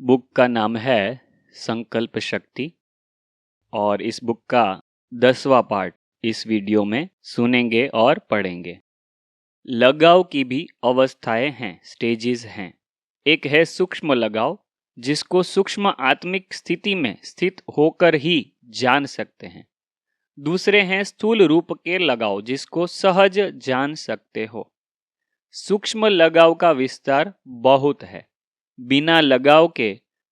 Book का नाम है संकल्प शक्ति और इस बुक का 10वां पार्ट इस वीडियो में सुनेंगे और पढ़ेंगे। लगाव की भी अवस्थाएं हैं, स्टेजेस हैं। एक है सूक्ष्म लगाव, जिसको सूक्ष्म आत्मिक स्थिति में स्थित होकर ही जान सकते हैं। दूसरे हैं स्थूल रूप के लगाव, जिसको सहज जान सकते हो। सूक्ष्म लगाव का विस्तार बहुत है। बिना लगाव के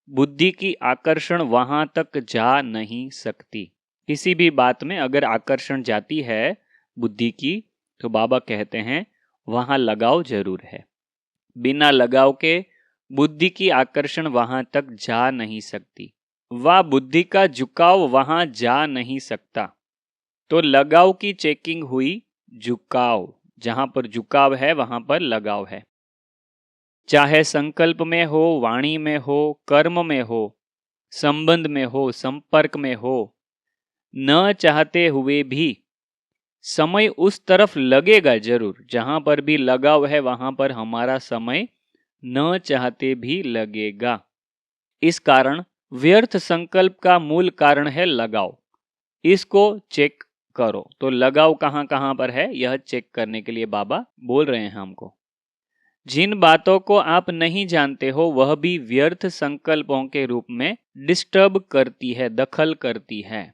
बुद्धि की आकर्षण वहां तक जा नहीं सकती। किसी भी बात में अगर आकर्षण जाती है बुद्धि की, तो बाबा कहते हैं वहां लगाव जरूर है। बिना लगाव के बुद्धि की आकर्षण वहां तक जा नहीं सकती। वह बुद्धि का झुकाव वहां जा नहीं सकता। तो लगाव की चेकिंग हुई, झुकाव, जहां पर झुकाव है वहां पर लगाव है। चाहे संकल्प में हो, वाणी में हो, कर्म में हो, संबंध में हो, संपर्क में हो, न चाहते हुए भी समय उस तरफ लगेगा जरूर। जहां पर भी लगाव है वहां पर हमारा समय न चाहते भी लगेगा। इस कारण व्यर्थ संकल्प का मूल कारण है लगाव। इसको चेक करो। तो लगाव कहां कहां पर है, यह चेक करने के लिए बाबा बोल रहे हैं हमको। जिन बातों को आप नहीं जानते हो वह भी व्यर्थ संकल्पों के रूप में डिस्टर्ब करती है, दखल करती है।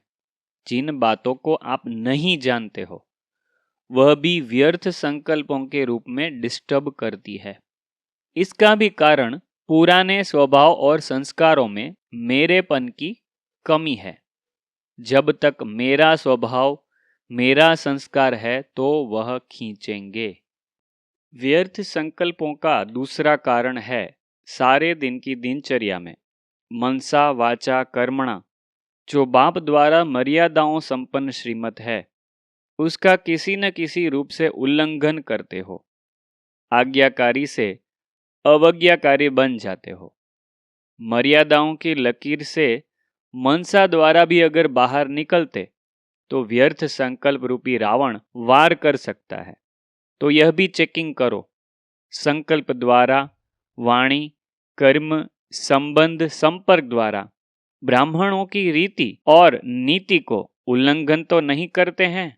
जिन बातों को आप नहीं जानते हो वह भी व्यर्थ संकल्पों के रूप में डिस्टर्ब करती है। इसका भी कारण पुराने स्वभाव और संस्कारों में मेरेपन की कमी है। जब तक मेरा स्वभाव, मेरा संस्कार है तो वह खींचेंगे। व्यर्थ संकल्पों का दूसरा कारण है सारे दिन की दिनचर्या में मनसा वाचा कर्मणा जो बाप द्वारा मर्यादाओं संपन्न श्रीमत है, उसका किसी न किसी रूप से उल्लंघन करते हो। आज्ञाकारी से अवज्ञाकारी बन जाते हो। मर्यादाओं की लकीर से मनसा द्वारा भी अगर बाहर निकलते तो व्यर्थ संकल्प रूपी रावण वार कर सकता है। तो यह भी चेकिंग करो। संकल्प द्वारा, वाणी, कर्म, संबंध, संपर्क द्वारा ब्राह्मणों की रीति और नीति को उल्लंघन तो नहीं करते हैं।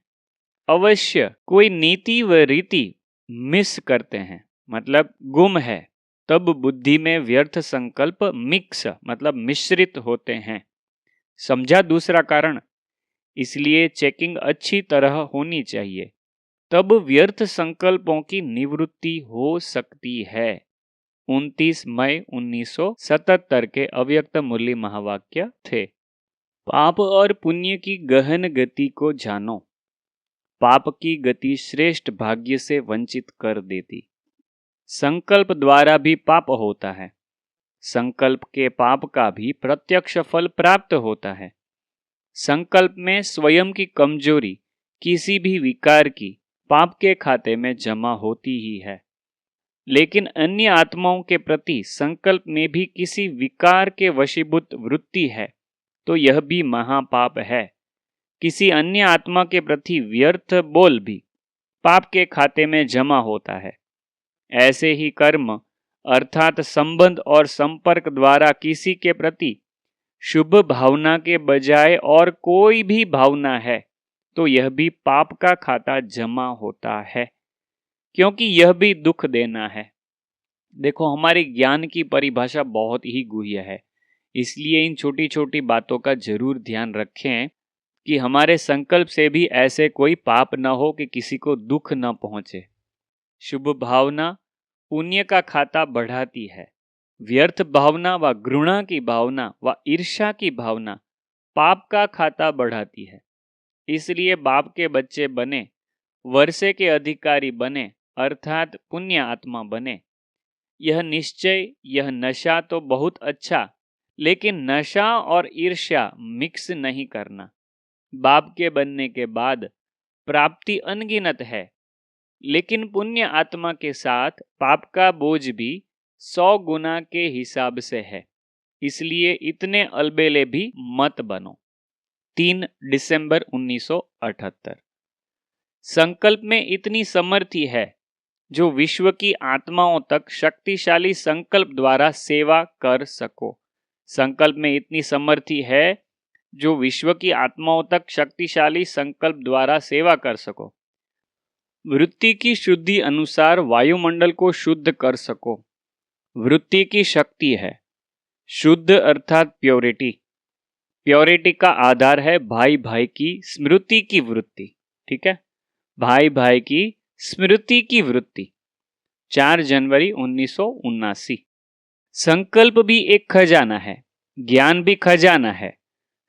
अवश्य कोई नीति व रीति मिस करते हैं, मतलब गुम है। तब बुद्धि में व्यर्थ संकल्प मिक्स मतलब मिश्रित होते हैं। समझा दूसरा कारण? इसलिए चेकिंग अच्छी तरह होनी चाहिए, तब व्यर्थ संकल्पों की निवृत्ति हो सकती है। 29 मई 1977 के अव्यक्त मुरली महावाक्य थे। पाप और पुण्य की गहन गति को जानो। पाप की गति श्रेष्ठ भाग्य से वंचित कर देती। संकल्प द्वारा भी पाप होता है। संकल्प के पाप का भी प्रत्यक्ष फल प्राप्त होता है। संकल्प में स्वयं की कमजोरी किसी भी विकार की पाप के खाते में जमा होती ही है। लेकिन अन्य आत्माओं के प्रति संकल्प में भी किसी विकार के वशीभूत वृत्ति है तो यह भी महापाप है। किसी अन्य आत्मा के प्रति व्यर्थ बोल भी पाप के खाते में जमा होता है। ऐसे ही कर्म अर्थात संबंध और संपर्क द्वारा किसी के प्रति शुभ भावना के बजाय और कोई भी भावना है तो यह भी पाप का खाता जमा होता है, क्योंकि यह भी दुख देना है। देखो, हमारी ज्ञान की परिभाषा बहुत ही गुह्य है, इसलिए इन छोटी छोटी बातों का जरूर ध्यान रखें कि हमारे संकल्प से भी ऐसे कोई पाप न हो कि किसी को दुख न पहुंचे। शुभ भावना पुण्य का खाता बढ़ाती है। व्यर्थ भावना व घृणा की भावना व ईर्ष्या की भावना पाप का खाता बढ़ाती है। इसलिए बाप के बच्चे बने, वर्षे के अधिकारी बने, अर्थात पुण्य आत्मा बने। यह निश्चय, यह नशा तो बहुत अच्छा, लेकिन नशा और ईर्ष्या मिक्स नहीं करना। बाप के बनने के बाद प्राप्ति अनगिनत है, लेकिन पुण्य आत्मा के साथ पाप का बोझ भी 100 गुना के हिसाब से है। इसलिए इतने अलबेले भी मत बनो। 3 दिसंबर 1978। संकल्प में इतनी समर्थी है जो विश्व की आत्माओं तक शक्तिशाली संकल्प द्वारा सेवा कर सको। संकल्प में इतनी समर्थी है जो विश्व की आत्माओं तक शक्तिशाली संकल्प द्वारा सेवा कर सको। वृत्ति की शुद्धि अनुसार वायुमंडल को शुद्ध कर सको। वृत्ति की शक्ति है। शुद्ध अर्थात प्योरिटी। प्योरिटी का आधार है भाई भाई की स्मृति की वृत्ति। ठीक है, भाई भाई की स्मृति की वृत्ति। 4 जनवरी 1979। संकल्प भी एक खजाना है, ज्ञान भी खजाना है।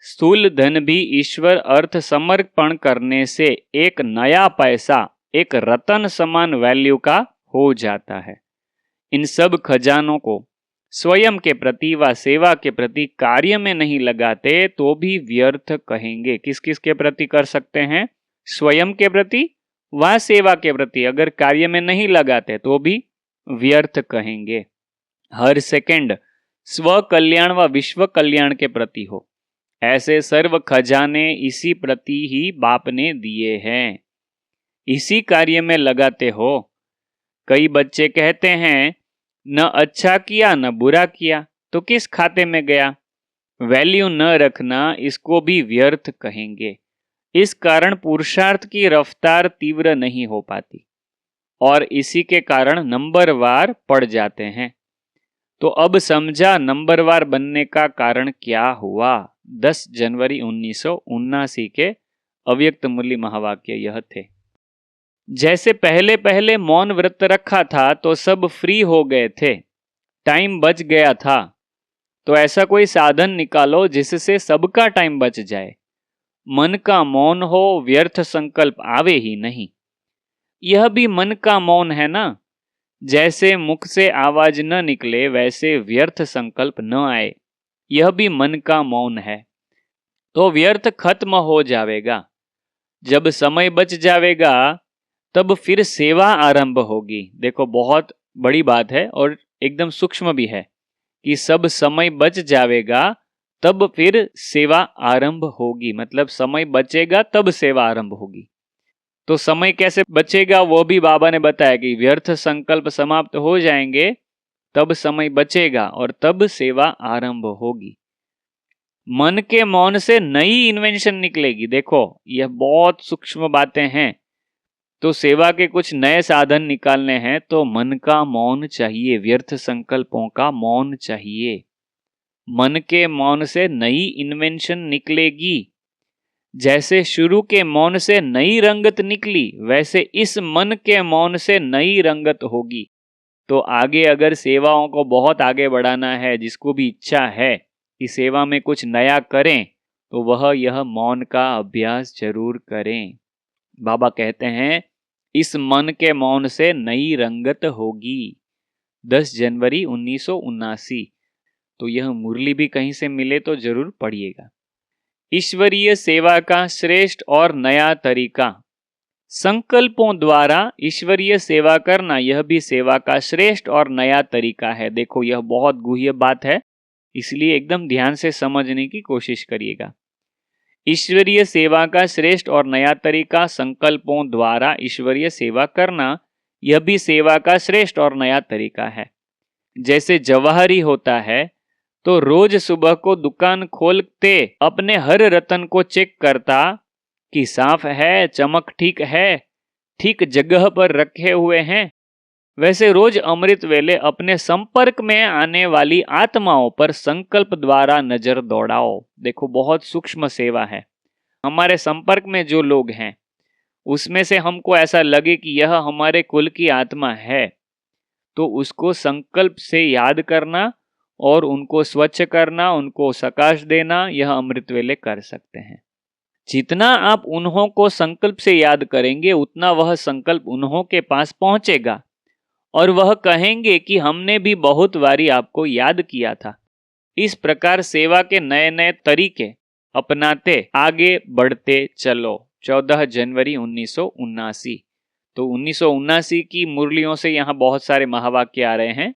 स्थूल धन भी ईश्वर अर्थ समर्पण करने से एक नया पैसा, एक रतन समान वैल्यू का हो जाता है। इन सब खजानों को स्वयं के प्रति व सेवा के प्रति कार्य में नहीं लगाते तो भी व्यर्थ कहेंगे। किस किस के प्रति कर सकते हैं? स्वयं के प्रति व सेवा के प्रति अगर कार्य में नहीं लगाते तो भी व्यर्थ कहेंगे। हर सेकंड स्व कल्याण व विश्व कल्याण के प्रति हो। ऐसे सर्व खजाने इसी प्रति ही बाप ने दिए हैं, इसी कार्य में लगाते हो। कई बच्चे कहते हैं न अच्छा किया न बुरा किया तो किस खाते में गया। वैल्यू न रखना, इसको भी व्यर्थ कहेंगे। इस कारण पुरुषार्थ की रफ्तार तीव्र नहीं हो पाती और इसी के कारण नंबरवार पड़ जाते हैं। तो अब समझा नंबरवार बनने का कारण क्या हुआ। 10 जनवरी 1979 के अव्यक्त मूल्य महावाक्य यह थे। जैसे पहले पहले मौन व्रत रखा था तो सब फ्री हो गए थे, टाइम बच गया था। तो ऐसा कोई साधन निकालो जिससे सबका टाइम बच जाए। मन का मौन हो, व्यर्थ संकल्प आवे ही नहीं। यह भी मन का मौन है ना। जैसे मुख से आवाज न निकले वैसे व्यर्थ संकल्प न आए, यह भी मन का मौन है। तो व्यर्थ खत्म हो जाएगा। जब समय बच जाएगा तब फिर सेवा आरंभ होगी। देखो बहुत बड़ी बात है और एकदम सूक्ष्म भी है कि सब समय बच जाएगा तब फिर सेवा आरंभ होगी। मतलब समय बचेगा तब सेवा आरंभ होगी। तो समय कैसे बचेगा वो भी बाबा ने बताया कि व्यर्थ संकल्प समाप्त हो जाएंगे तब समय बचेगा और तब सेवा आरंभ होगी। मन के मौन से नई इन्वेंशन निकलेगी। देखो यह बहुत सूक्ष्म बातें हैं। तो सेवा के कुछ नए साधन निकालने हैं तो मन का मौन चाहिए, व्यर्थ संकल्पों का मौन चाहिए। मन के मौन से नई इन्वेंशन निकलेगी। जैसे शुरू के मौन से नई रंगत निकली वैसे इस मन के मौन से नई रंगत होगी। तो आगे अगर सेवाओं को बहुत आगे बढ़ाना है, जिसको भी इच्छा है कि सेवा में कुछ नया करें, तो वह यह मौन का अभ्यास जरूर करें। बाबा कहते हैं इस मन के मौन से नई रंगत होगी। 10 जनवरी 1979। तो यह मुरली भी कहीं से मिले तो जरूर पढ़िएगा। ईश्वरीय सेवा का श्रेष्ठ और नया तरीका। संकल्पों द्वारा ईश्वरीय सेवा करना यह भी सेवा का श्रेष्ठ और नया तरीका है। देखो यह बहुत गुह्य बात है, इसलिए एकदम ध्यान से समझने की कोशिश करिएगा। ईश्वरीय सेवा का श्रेष्ठ और नया तरीका संकल्पों द्वारा ईश्वरीय सेवा करना यह भी सेवा का श्रेष्ठ और नया तरीका है। जैसे जवाहरी होता है तो रोज सुबह को दुकान खोलते अपने हर रतन को चेक करता कि साफ है, चमक ठीक है, ठीक जगह पर रखे हुए हैं। वैसे रोज अमृत वेले अपने संपर्क में आने वाली आत्माओं पर संकल्प द्वारा नजर दौड़ाओ। देखो बहुत सूक्ष्म सेवा है। हमारे संपर्क में जो लोग हैं उसमें से हमको ऐसा लगे कि यह हमारे कुल की आत्मा है, तो उसको संकल्प से याद करना और उनको स्वच्छ करना, उनको सकाश देना, यह अमृत वेले कर सकते हैं। जितना आप उन्हों को संकल्प से याद करेंगे उतना वह संकल्प उन्हों के पास पहुंचेगा और वह कहेंगे कि हमने भी बहुत बारी आपको याद किया था। इस प्रकार सेवा के नए नए तरीके अपनाते आगे बढ़ते चलो। 14 जनवरी 1979। तो 1979 की मुरलियों से यहाँ बहुत सारे महावाक्य आ रहे हैं,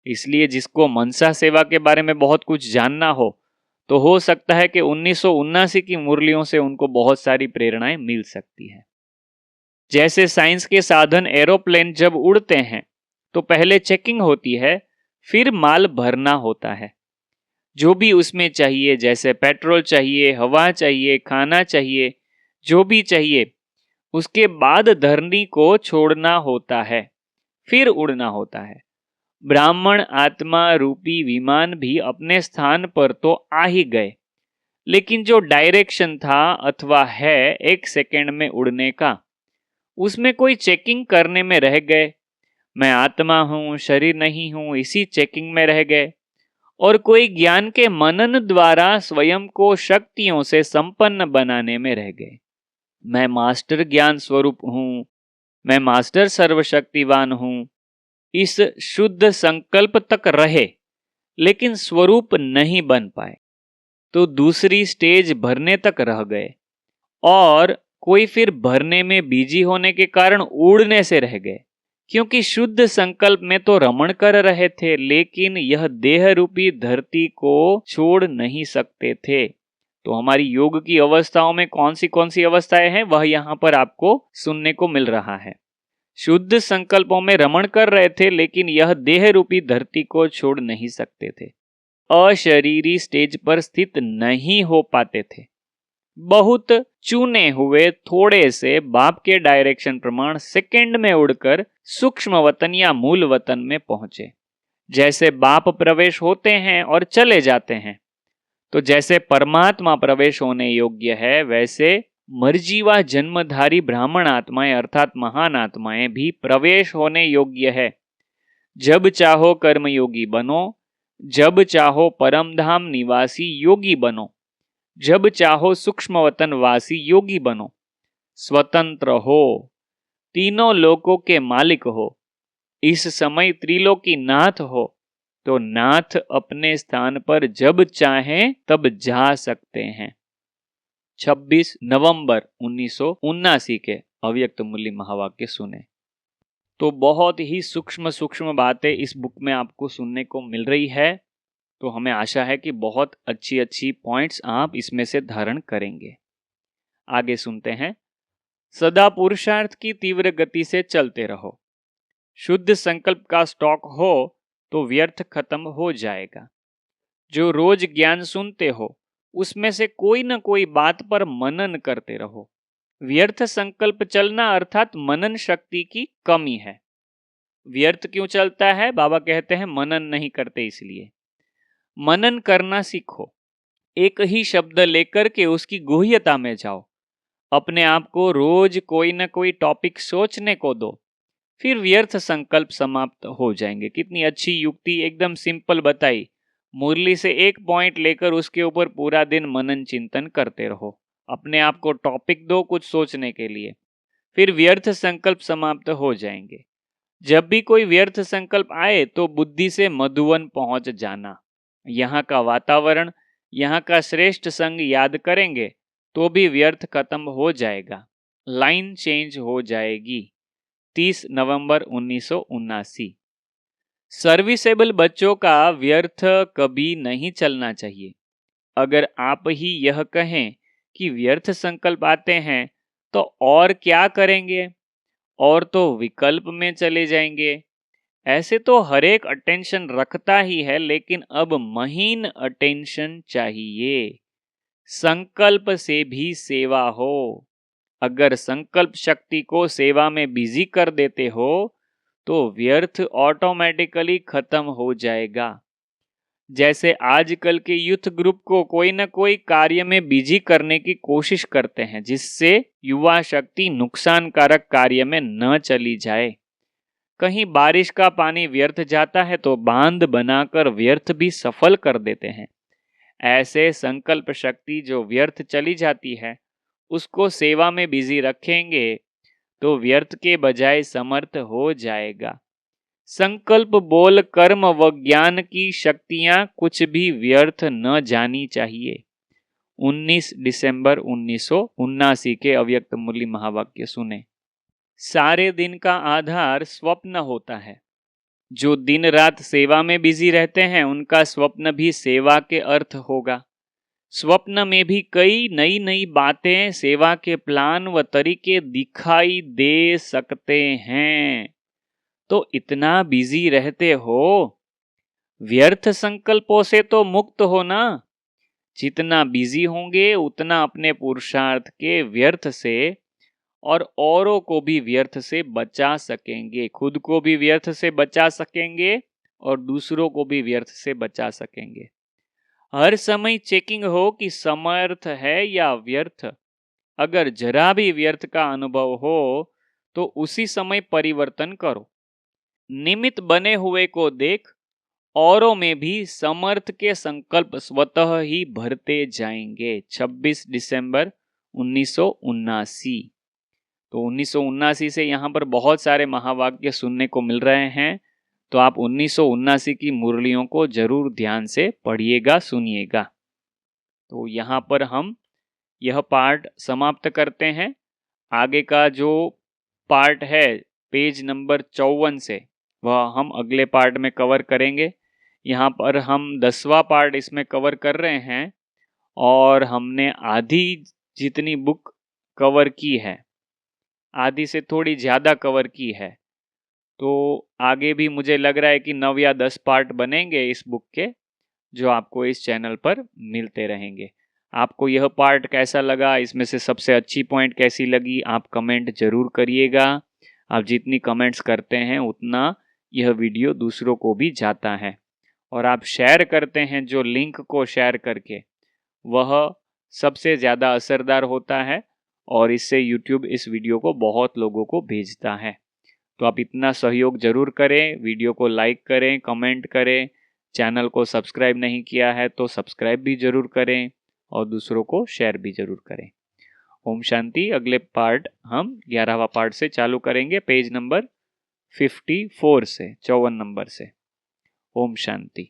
इसलिए जिसको मनसा सेवा के बारे में बहुत कुछ जानना हो तो सकता है कि 1979 की मुरलियों से उनको बहुत सारी प्रेरणाएं मिल सकती है। जैसे साइंस के साधन एरोप्लेन जब उड़ते हैं तो पहले चेकिंग होती है, फिर माल भरना होता है। जो भी उसमें चाहिए, जैसे पेट्रोल चाहिए, हवा चाहिए, खाना चाहिए, जो भी चाहिए, उसके बाद धरनी को छोड़ना होता है, फिर उड़ना होता है। ब्राह्मण आत्मा रूपी विमान भी अपने स्थान पर तो आ ही गए, लेकिन जो डायरेक्शन था अथवा है 1 सेकेंड में उड़ने का, उसमें कोई चेकिंग करने में रह गए। मैं आत्मा हूं, शरीर नहीं हूं, इसी चेकिंग में रह गए। और कोई ज्ञान के मनन द्वारा स्वयं को शक्तियों से संपन्न बनाने में रह गए। मैं मास्टर ज्ञान स्वरूप हूं, मैं मास्टर सर्वशक्तिवान हूं, इस शुद्ध संकल्प तक रहे, लेकिन स्वरूप नहीं बन पाए, तो दूसरी स्टेज भरने तक रह गए। और कोई फिर भरने में बिजी होने के कारण उड़ने से रह गए, क्योंकि शुद्ध संकल्प में तो रमण कर रहे थे, लेकिन यह देह रूपी धरती को छोड़ नहीं सकते थे। तो हमारी योग की अवस्थाओं में कौन सी अवस्थाएं हैं, वह यहाँ पर आपको सुनने को मिल रहा है। शुद्ध संकल्पों में रमण कर रहे थे, लेकिन यह देह रूपी धरती को छोड़ नहीं सकते थे, अशरीरी स्टेज पर स्थित नहीं हो पाते थे। बहुत चुने हुए थोड़े से बाप के डायरेक्शन प्रमाण सेकंड में उड़कर सूक्ष्म वतन या मूल वतन में पहुंचे। जैसे बाप प्रवेश होते हैं और चले जाते हैं, तो जैसे परमात्मा प्रवेश होने योग्य है, वैसे मर्जीवा जन्मधारी ब्राह्मण आत्माएं अर्थात महान आत्माएं भी प्रवेश होने योग्य है। जब चाहो कर्मयोगी बनो, जब चाहो परमधाम निवासी योगी बनो, जब चाहो सूक्ष्म वतन वासी योगी बनो, स्वतंत्र हो, तीनों लोकों के मालिक हो, इस समय त्रिलोकी नाथ हो, तो नाथ अपने स्थान पर जब चाहें तब जा सकते हैं। 26 नवंबर 1979 के अव्यक्त मूल्य महावाक्य सुने। तो बहुत ही सूक्ष्म सूक्ष्म बातें इस बुक में आपको सुनने को मिल रही है। तो हमें आशा है कि बहुत अच्छी अच्छी पॉइंट्स आप इसमें से धारण करेंगे। आगे सुनते हैं। सदा पुरुषार्थ की तीव्र गति से चलते रहो। शुद्ध संकल्प का स्टॉक हो तो व्यर्थ खत्म हो जाएगा। जो रोज ज्ञान सुनते हो, उसमें से कोई न कोई बात पर मनन करते रहो। व्यर्थ संकल्प चलना अर्थात मनन शक्ति की कमी है। व्यर्थ क्यों चलता है? बाबा कहते हैं मनन नहीं करते इसलिए। मनन करना सीखो। एक ही शब्द लेकर के उसकी गुह्यता में जाओ। अपने आप को रोज कोई न कोई टॉपिक सोचने को दो, फिर व्यर्थ संकल्प समाप्त हो जाएंगे। कितनी अच्छी युक्ति एकदम सिंपल बताई। मुरली से एक पॉइंट लेकर उसके ऊपर पूरा दिन मनन चिंतन करते रहो। अपने आप को टॉपिक दो कुछ सोचने के लिए, फिर व्यर्थ संकल्प समाप्त हो जाएंगे। जब भी कोई व्यर्थ संकल्प आए तो बुद्धि से मधुवन पहुंच जाना। यहाँ का वातावरण, यहाँ का श्रेष्ठ संग याद करेंगे तो भी व्यर्थ खत्म हो जाएगा। लाइन चेंज हो जाएगी। 30 नवंबर 1979। सर्विसेबल बच्चों का व्यर्थ कभी नहीं चलना चाहिए। अगर आप ही यह कहें कि व्यर्थ संकल्प आते हैं तो और क्या करेंगे, और तो विकल्प में चले जाएंगे। ऐसे तो हर एक अटेंशन रखता ही है, लेकिन अब महीन अटेंशन चाहिए। संकल्प से भी सेवा हो। अगर संकल्प शक्ति को सेवा में बिजी कर देते हो तो व्यर्थ ऑटोमेटिकली खत्म हो जाएगा। जैसे आजकल के यूथ ग्रुप को कोई न कोई कार्य में बिजी करने की कोशिश करते हैं, जिससे युवा शक्ति नुकसानकारक कार्य में न चली जाए। कहीं बारिश का पानी व्यर्थ जाता है तो बांध बनाकर व्यर्थ भी सफल कर देते हैं। ऐसे संकल्प शक्ति जो व्यर्थ चली जाती है, उसको सेवा में बिजी रखेंगे तो व्यर्थ के बजाय समर्थ हो जाएगा। संकल्प, बोल, कर्म व ज्ञान की शक्तियां कुछ भी व्यर्थ न जानी चाहिए। 19 दिसंबर 1979 के अव्यक्त मूल्य महावाक्य सुने। सारे दिन का आधार स्वप्न होता है। जो दिन रात सेवा में बिजी रहते हैं, उनका स्वप्न भी सेवा के अर्थ होगा। स्वप्न में भी कई नई नई बातें, सेवा के प्लान व तरीके दिखाई दे सकते हैं। तो इतना बिजी रहते हो व्यर्थ संकल्पों से तो मुक्त हो ना। जितना बिजी होंगे उतना अपने पुरुषार्थ के व्यर्थ से और औरों को भी व्यर्थ से बचा सकेंगे, खुद को भी व्यर्थ से बचा सकेंगे और दूसरों को भी व्यर्थ से बचा सकेंगे। हर समय चेकिंग हो कि समर्थ है या व्यर्थ। अगर जरा भी व्यर्थ का अनुभव हो तो उसी समय परिवर्तन करो। निमित्त बने हुए को देख, औरों में भी समर्थ के संकल्प स्वतः ही भरते जाएंगे। 26 दिसंबर 1979। तो 1979 से यहाँ पर बहुत सारे महावाक्य सुनने को मिल रहे हैं। तो आप 1979 की मुरलियों को जरूर ध्यान से पढ़िएगा, सुनिएगा। तो यहाँ पर हम यह पार्ट समाप्त करते हैं। आगे का जो पार्ट है पेज नंबर 54 से, वह हम अगले पार्ट में कवर करेंगे। यहाँ पर हम 10वां पार्ट इसमें कवर कर रहे हैं और हमने आधी जितनी बुक कवर की है, आधी से थोड़ी ज़्यादा कवर की है। तो आगे भी मुझे लग रहा है कि 9 या 10 पार्ट बनेंगे इस बुक के, जो आपको इस चैनल पर मिलते रहेंगे। आपको यह पार्ट कैसा लगा, इसमें से सबसे अच्छी पॉइंट कैसी लगी, आप कमेंट जरूर करिएगा। आप जितनी कमेंट्स करते हैं उतना यह वीडियो दूसरों को भी जाता है, और आप शेयर करते हैं जो लिंक को शेयर करके, वह सबसे ज़्यादा असरदार होता है और इससे YouTube इस वीडियो को बहुत लोगों को भेजता है। तो आप इतना सहयोग जरूर करें, वीडियो को लाइक करें, कमेंट करें, चैनल को सब्सक्राइब नहीं किया है तो सब्सक्राइब भी जरूर करें और दूसरों को शेयर भी जरूर करें। ओम शांति। अगले पार्ट हम 11वां पार्ट से चालू करेंगे, पेज नंबर 54 से, 54 नंबर से। ओम शांति।